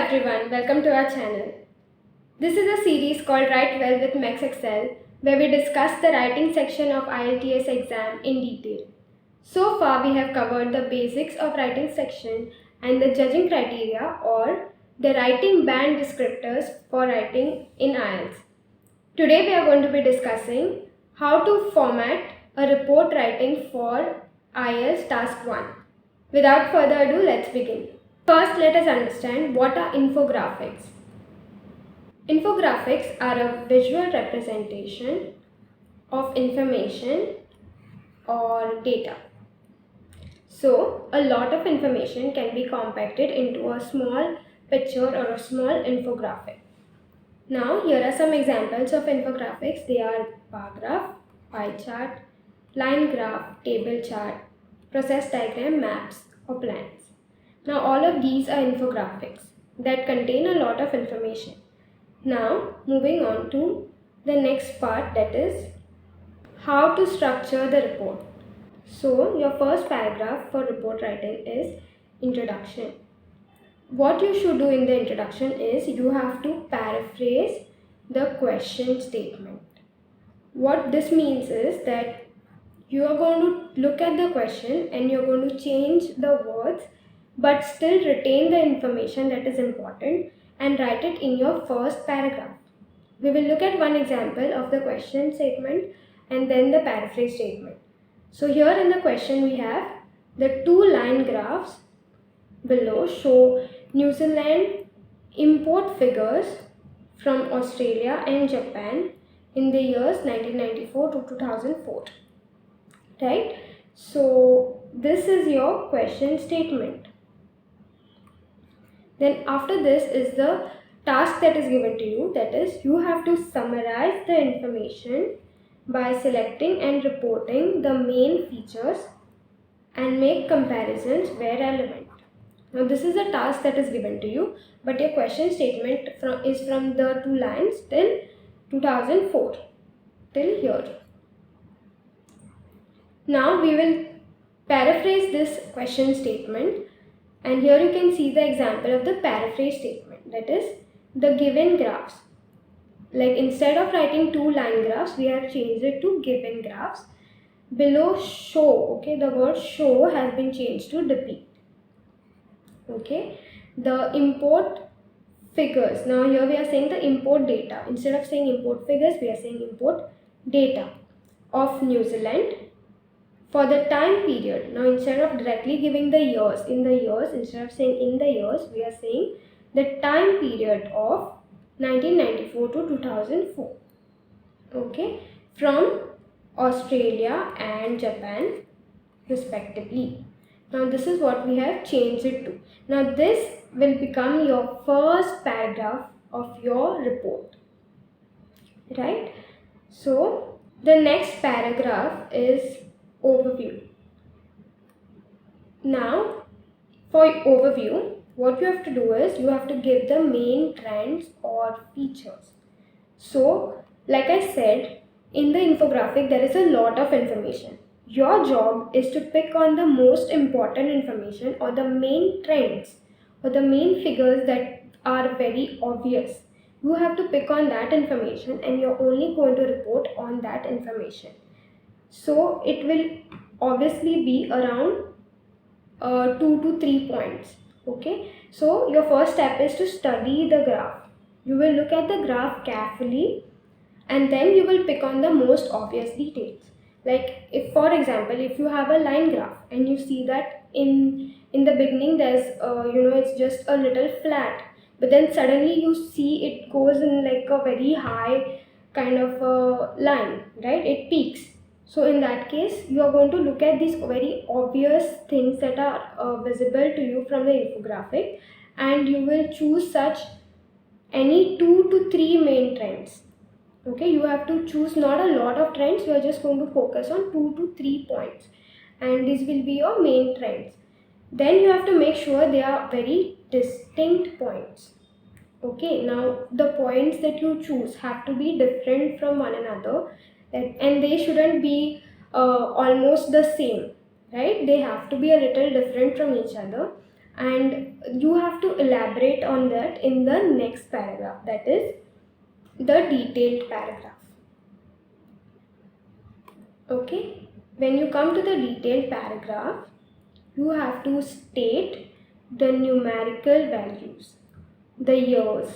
everyone, welcome to our channel. This is a series called Write Well with Maxxcell, where we discuss the writing section of IELTS exam in detail. So far we have covered the basics of writing section and the judging criteria or the writing band descriptors for writing in IELTS. Today we are going to be discussing how to format a report writing for IELTS Task 1. Without further ado, let's begin. First, let us understand what are infographics. Infographics are a visual representation of information or data. So, a lot of information can be compacted into a small picture or a small infographic. Now, here are some examples of infographics. They are bar graph, pie chart, line graph, table chart, process diagram, maps, or plans. Now all of these are infographics that contain a lot of information. Now moving on to the next part, that is how to structure the report. So your first paragraph for report writing is introduction. What you should do in the introduction is you have to paraphrase the question statement. What this means is that you are going to look at the question and you're going to change the words but still retain the information that is important and write it in your first paragraph. We will look at one example of the question statement and then the paraphrase statement. So here in the question we have the two line graphs below show New Zealand import figures from Australia and Japan in the years 1994 to 2004. Right? So this is your question statement. Then after this is the task that is given to you, that is you have to summarize the information by selecting and reporting the main features and make comparisons where relevant. Now this is a task that is given to you, but your question statement is from the two lines till 2004, till here. Now we will paraphrase this question statement. And here you can see the example of the paraphrase statement, that is the given graphs. Like instead of writing two line graphs, we have changed it to given graphs. Below show, okay, the word show has been changed to depict. Okay, the import figures. Now here we are saying the import data. Instead of saying import figures, we are saying import data of New Zealand for the time period. Now instead of directly giving the years, instead of saying in the years, we are saying the time period of 1994 to 2004. Okay, from Australia and Japan respectively. Now this is what we have changed it to. Now this will become your first paragraph of your report. Right? So the next paragraph is overview. Now for overview, what you have to do is you have to give the main trends or features. So like I said, in the infographic there is a lot of information. Your job is to pick on the most important information or the main trends or the main figures that are very obvious. You have to pick on that information and you're only going to report on that information. So it will obviously be around 2 to 3 points. Okay, so your first step is to study the graph. You will look at the graph carefully and then you will pick on the most obvious details. Like if for example, if you have a line graph and you see that in the beginning there's it's just a little flat, but then suddenly you see it goes in like a very high kind of a line, right? It peaks. So in that case, you are going to look at these very obvious things that are visible to you from the infographic, and you will choose such any 2 to 3 main trends. Okay, you have to choose not a lot of trends, you are just going to focus on 2 to 3 points, and these will be your main trends. Then you have to make sure they are very distinct points. Okay, now the points that you choose have to be different from one another, and they shouldn't be almost the same, right? They have to be a little different from each other, and you have to elaborate on that in the next paragraph, that is the detailed paragraph. Okay, when you come to the detailed paragraph, you have to state the numerical values, the years,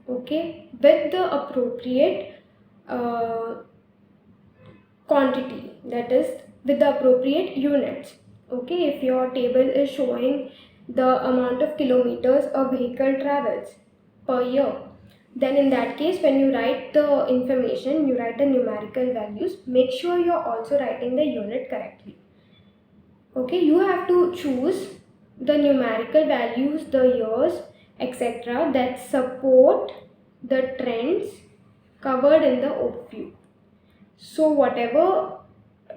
okay, with the appropriate quantity, that is with the appropriate units. Okay, if your table is showing the amount of kilometers a vehicle travels per year, then in that case, when you write the information, you write the numerical values, make sure you're also writing the unit correctly. Okay, you have to choose the numerical values, the years, etc., that support the trends covered in the overview. So whatever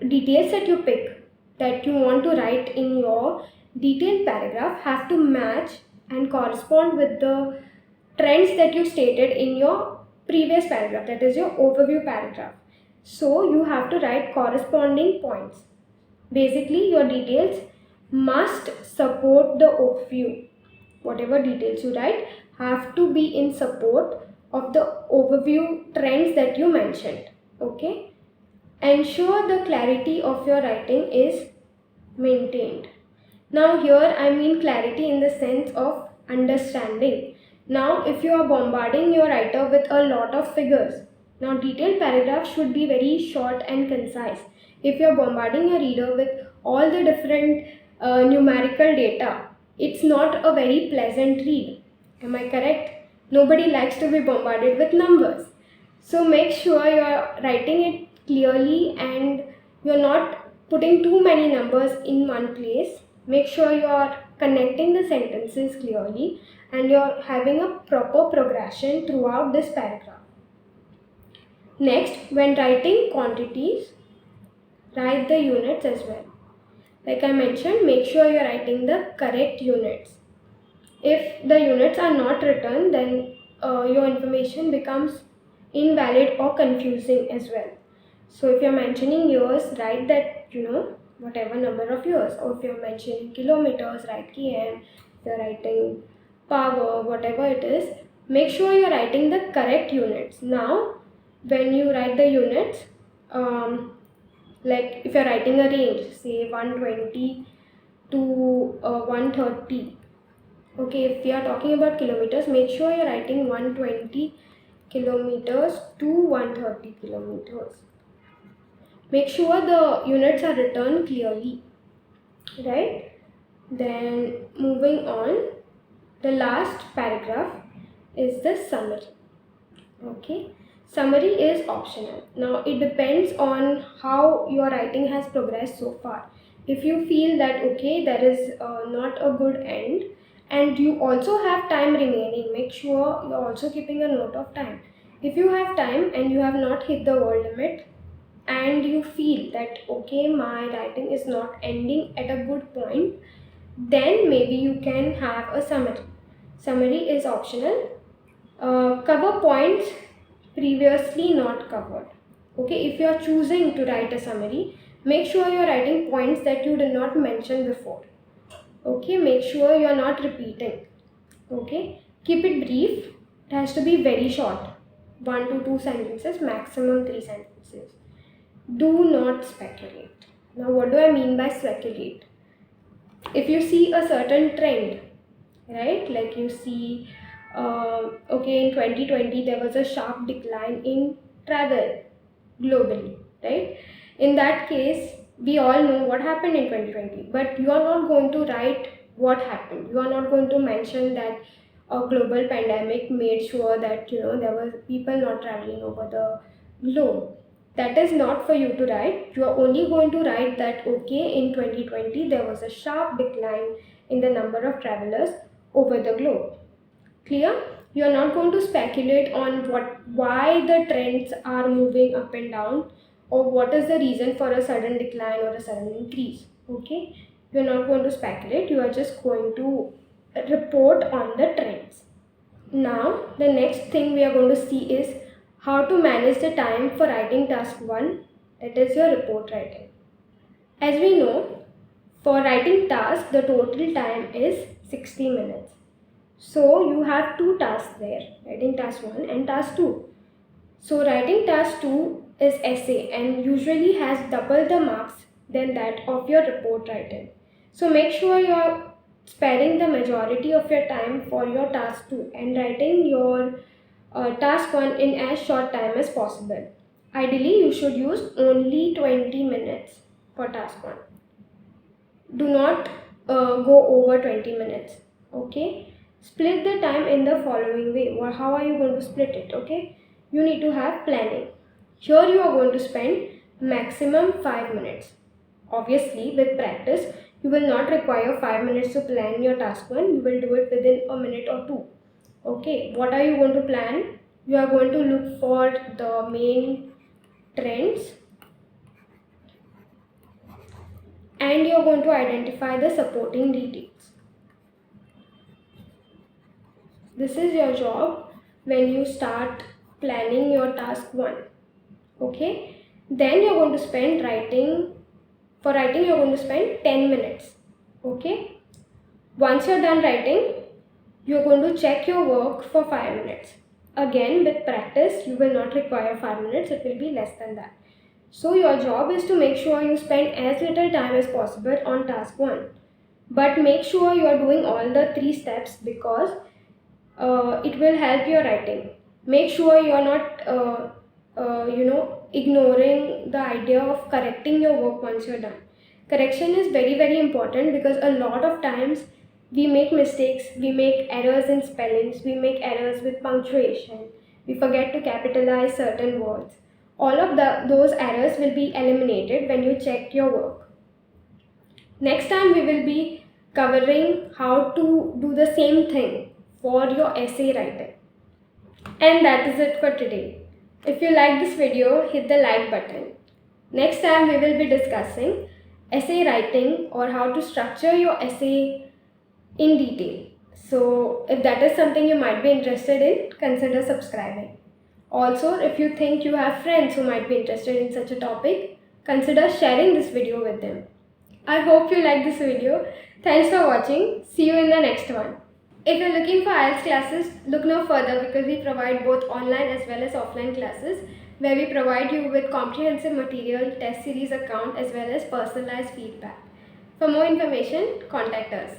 details that you pick, that you want to write in your detailed paragraph, have to match and correspond with the trends that you stated in your previous paragraph, that is your overview paragraph. So you have to write corresponding points. Basically, your details must support the overview. Whatever details you write have to be in support of the overview trends that you mentioned. Okay? Ensure the clarity of your writing is maintained. Now here I mean clarity in the sense of understanding. Now if you are bombarding your writer with a lot of figures, now detailed paragraphs should be very short and concise. If you are bombarding your reader with all the different numerical data, it's not a very pleasant read. Am I correct? Nobody likes to be bombarded with numbers. So make sure you are writing it clearly and you're not putting too many numbers in one place. Make sure you are connecting the sentences clearly and you're having a proper progression throughout this paragraph. Next, when writing quantities, write the units as well. Like I mentioned, make sure you're writing the correct units. If the units are not written, then your information becomes invalid or confusing as well. So if you're mentioning years, write that, whatever number of years. Or if you're mentioning kilometers, write km. If you're writing power, whatever it is, make sure you're writing the correct units. Now, when you write the units, like if you're writing a range, say 120 to 130. Okay, if we are talking about kilometers, make sure you're writing 120 kilometers to 130 kilometers. Make sure the units are written clearly, right? Then moving on, the last paragraph is the summary. Okay, summary is optional. Now it depends on how your writing has progressed so far. If you feel that okay, there is not a good end and you also have time remaining, make sure you're also keeping a note of time. If you have time and you have not hit the word limit, and you feel that okay, my writing is not ending at a good point, then maybe you can have a summary. Summary is optional. Cover points previously not covered. Okay, if you are choosing to write a summary, make sure you are writing points that you did not mention before. Okay, make sure you are not repeating. Okay, keep it brief. It has to be very short, 1 to 2 sentences, maximum 3 sentences. Do not speculate. Now, what do I mean by speculate? If you see a certain trend, right, like you see, okay, in 2020 there was a sharp decline in travel globally, right? In that case, we all know what happened in 2020, but you are not going to write what happened. You are not going to mention that a global pandemic made sure that there were people not traveling over the globe. That is not for you to write. You are only going to write that okay, in 2020 there was a sharp decline in the number of travelers over the globe. Clear? You are not going to speculate on why the trends are moving up and down, or what is the reason for a sudden decline or a sudden increase. Okay? You are not going to speculate. You are just going to report on the trends. Now, the next thing we are going to see is how to manage the time for writing task 1, that is your report writing. As we know, for writing task, the total time is 60 minutes. So you have two tasks there, writing task 1 and task 2. So writing task 2 is essay and usually has double the marks than that of your report writing. So make sure you are sparing the majority of your time for your task 2 and writing your task 1 in as short time as possible. Ideally, you should use only 20 minutes for task 1. Do not go over 20 minutes. Okay, split the time in the following way. Or how are you going to split it? Okay, you need to have planning. Here you are going to spend maximum 5 minutes. Obviously, with practice you will not require 5 minutes to plan your task 1. You will do it within a minute or two. Okay, what are you going to plan? You are going to look for the main trends and you are going to identify the supporting details. This is your job when you start planning your task 1. Okay, then you're going to spend writing. For writing, you're going to spend 10 minutes. Okay, once you're done writing, you're going to check your work for 5 minutes. Again, with practice, you will not require 5 minutes, it will be less than that. So, your job is to make sure you spend as little time as possible on task 1. But make sure you are doing all the 3 steps because it will help your writing. Make sure you are not, ignoring the idea of correcting your work once you're done. Correction is very, very important because a lot of times we make mistakes, we make errors in spellings, we make errors with punctuation, we forget to capitalize certain words. All of those errors will be eliminated when you check your work. Next time we will be covering how to do the same thing for your essay writing. And that is it for today. If you like this video, hit the like button. Next time we will be discussing essay writing or how to structure your essay in detail. So if that is something you might be interested in, consider subscribing. Also, if you think you have friends who might be interested in such a topic, consider sharing this video with them. I hope you like this video. Thanks for watching. See you in the next one. If you're looking for IELTS classes, look no further because we provide both online as well as offline classes where we provide you with comprehensive material, test series account as well as personalized feedback. For more information, contact us.